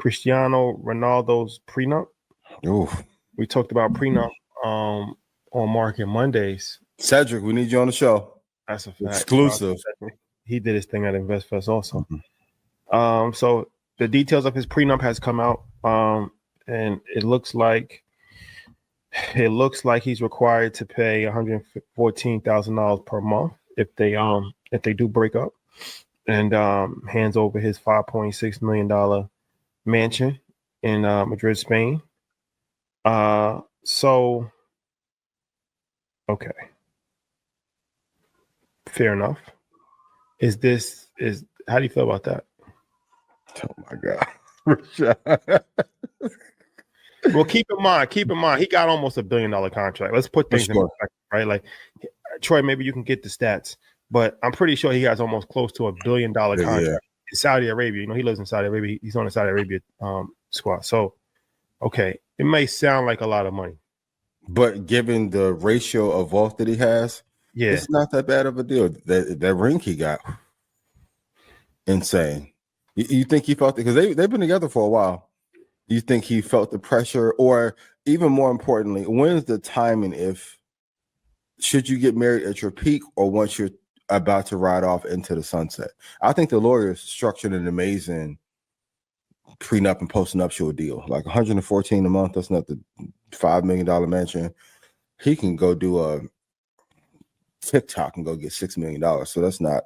Cristiano Ronaldo's prenup. Oof. We talked about prenup on Market Mondays. Cedric, we need you on the show. That's a fact. Exclusive. He did his thing at InvestFest also. Mm-hmm. So the details of his prenup has come out, and it looks like he's required to pay $114,000 per month if they do break up, and hands over his $5.6 million mansion in Madrid, Spain. So okay, fair enough. How do you feel about that? Oh my God. Well, keep in mind, he got almost $1 billion contract. Let's put things in perspective, right? Like, Troy, maybe you can get the stats, but I'm pretty sure he has almost close to $1 billion contract in Saudi Arabia. You know, he lives in Saudi Arabia. He's on the Saudi Arabia squad. So, okay, it may sound like a lot of money, but given the ratio of wealth that he has, it's not that bad of a deal. That ring he got, insane. You think he felt it because they've been together for a while? You think he felt the pressure, or even more importantly, when's the timing? Should you get married at your peak or once you're about to ride off into the sunset? I think the lawyers structured an amazing prenup and postnuptial deal, like $114 a month. That's not the $5 million mansion. He can go do a TikTok and go get $6 million. So that's not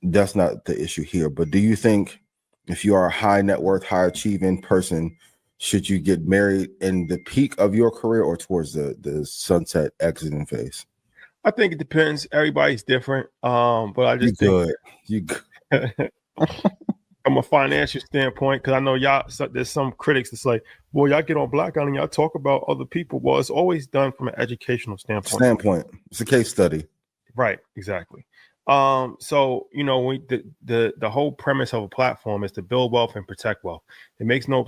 the issue here. But do you think if you are a high net worth, high achieving person, should you get married in the peak of your career or towards the sunset exiting phase? I think it depends. Everybody's different. But I just think you good. From a financial standpoint, because I know y'all, there's some critics that's like, well, y'all get on Blackout and y'all talk about other people. Well, it's always done from an educational standpoint. It's a case study. Right, exactly. So the whole premise of a platform is to build wealth and protect wealth. It makes no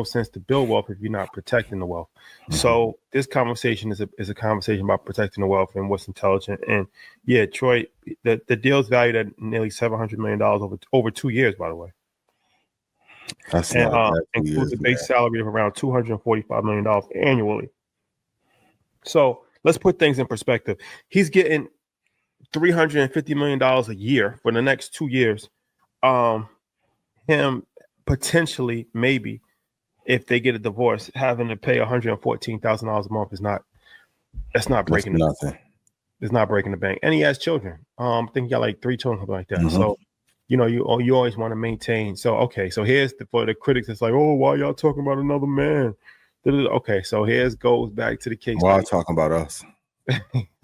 sense to build wealth if you're not protecting the wealth. Mm-hmm. So this conversation is a conversation about protecting the wealth and what's intelligent. And yeah, Troy, the deal's valued at nearly $700 million over 2 years, by the way. That's includes a base salary of around $245 million annually. So let's put things in perspective. He's getting $350 million a year for the next 2 years. Him potentially, maybe, if they get a divorce, having to pay $114,000 a month that's not breaking nothing. It's not breaking the bank. And he has children. I think he got like 3 children, something like that. Mm-hmm. So, you always want to maintain. So, okay, so here's for the critics, it's like, oh, why y'all talking about another man? Okay, so goes back to the case. Why are talking about us?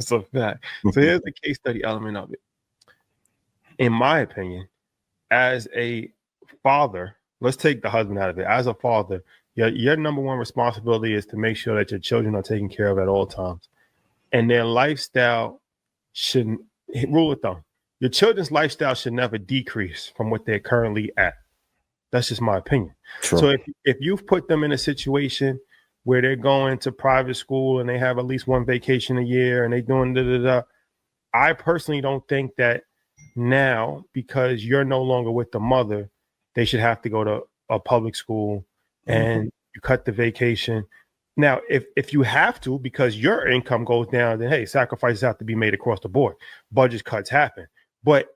So here's the case study element of it. In my opinion, as a father, let's take the husband out of it. As a father, your number one responsibility is to make sure that your children are taken care of at all times. And their lifestyle shouldn't, rule of thumb, your children's lifestyle should never decrease from what they're currently at. That's just my opinion. True. So if you've put them in a situation where they're going to private school and they have at least one vacation a year and they're doing I personally don't think that now, because you're no longer with the mother, they should have to go to a public school and you cut the vacation. Now, if you have to, because your income goes down, then hey, sacrifices have to be made across the board. Budget cuts happen. But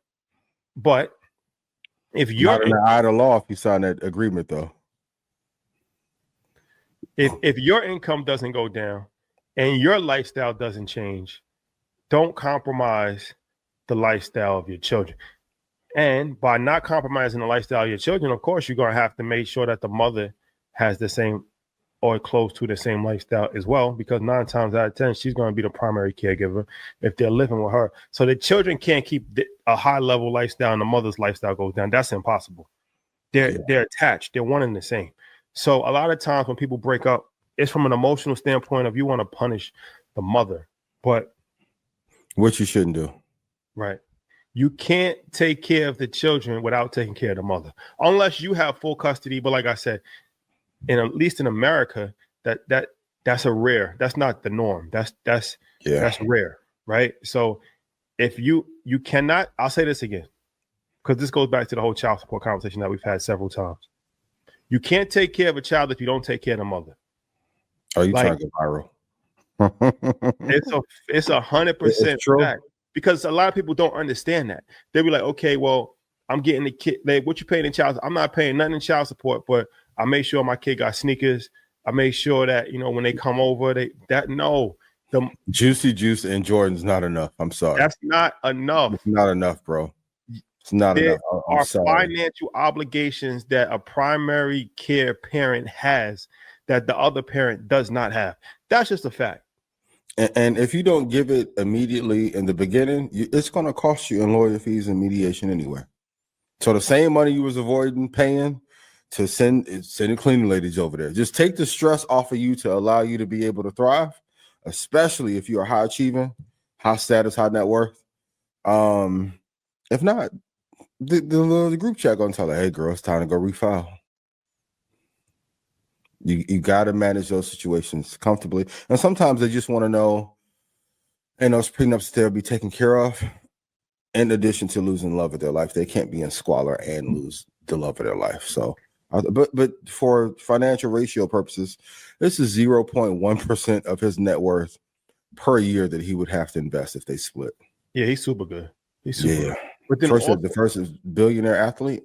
if you're not in the eye of the law, if you sign that agreement, though. If your income doesn't go down and your lifestyle doesn't change, don't compromise the lifestyle of your children. And by not compromising the lifestyle of your children, of course, you're going to have to make sure that the mother has the same or close to the same lifestyle as well, because 9 times out of 10, she's going to be the primary caregiver if they're living with her. So the children can't keep a high level lifestyle and the mother's lifestyle goes down. That's impossible. They're attached. They're one and the same. So a lot of times when people break up, it's from an emotional standpoint of you want to punish the mother, but which you shouldn't do. Right. You can't take care of the children without taking care of the mother, unless you have full custody. But like I said, at least in America, that's not the norm. That's rare, right? So if you cannot, I'll say this again, because this goes back to the whole child support conversation that we've had several times. You can't take care of a child if you don't take care of the mother. Are you trying to go viral? It's 100% fact, because a lot of people don't understand that. They'll be like, okay, well, I'm getting the kid. Like, what you paying in child? I'm not paying nothing in child support, but I make sure my kid got sneakers. I make sure that, you know, when they come over, the Juicy Juice and Jordan's not enough. I'm sorry. That's not enough. It's not enough, bro. It's not enough. I'm sorry. Financial obligations that a primary care parent has that the other parent does not have. That's just a fact. And if you don't give it immediately in the beginning, it's going to cost you in lawyer fees and mediation anyway. So the same money you was avoiding paying to send cleaning ladies over there. Just take the stress off of you to allow you to be able to thrive, especially if you are high achieving, high status, high net worth. If not, the group chat gonna tell her, hey girl, it's time to go refile. You got to manage those situations comfortably. And sometimes they just want to know, and those prenups they'll be taken care of. In addition to losing love of their life, they can't be in squalor and lose the love of their life. So, but for financial ratio purposes, this is 0.1% of his net worth per year that he would have to invest if they split. Yeah, he's super good. He's super good. But then the first is billionaire athlete.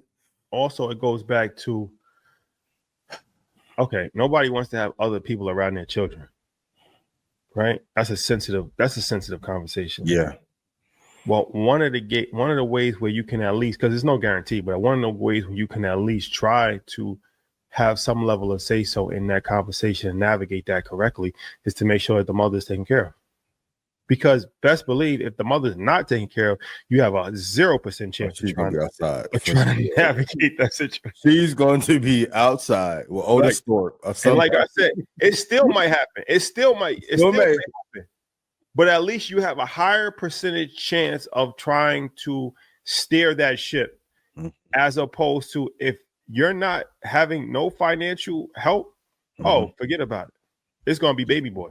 Also, it goes back to, okay, nobody wants to have other people around their children, right? That's a sensitive conversation. Yeah. Well, one of the ways where you can at least, because there's no guarantee, but one of the ways where you can at least try to have some level of say so in that conversation and navigate that correctly is to make sure that the mother is taken care of. Because best believe if the mother's not taken care of, you have a 0% chance of trying to navigate that situation. She's going to be outside with Otis Thorpe. And like I said, it still might happen. It still may happen. But at least you have a higher percentage chance of trying to steer that ship, as opposed to if you're not having no financial help, forget about it. It's going to be baby boy.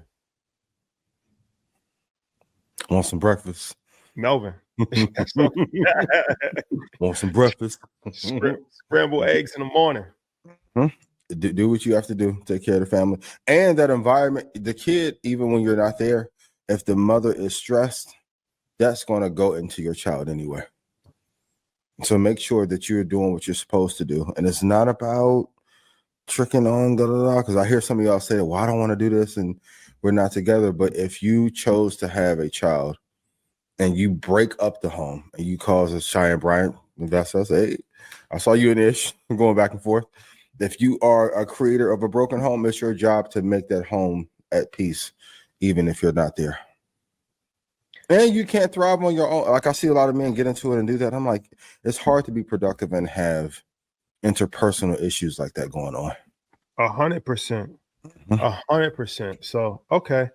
Want some breakfast? Melvin. Want some breakfast? Scrambled eggs in the morning. Do what you have to do. Take care of the family. And that environment, the kid, even when you're not there, if the mother is stressed, that's going to go into your child anyway. So make sure that you're doing what you're supposed to do. And it's not about tricking on, because I hear some of y'all say, well, I don't want to do this and we're not together. But if you chose to have a child and you break up the home and you cause a Cheyenne Bryant, that's us, hey, I saw you and Ish going back and forth. If you are a creator of a broken home, it's your job to make that home at peace, even if you're not there. And you can't thrive on your own. Like I see a lot of men get into it and do that. I'm like, it's hard to be productive and have interpersonal issues like that going on. 100%. 100%. So, okay.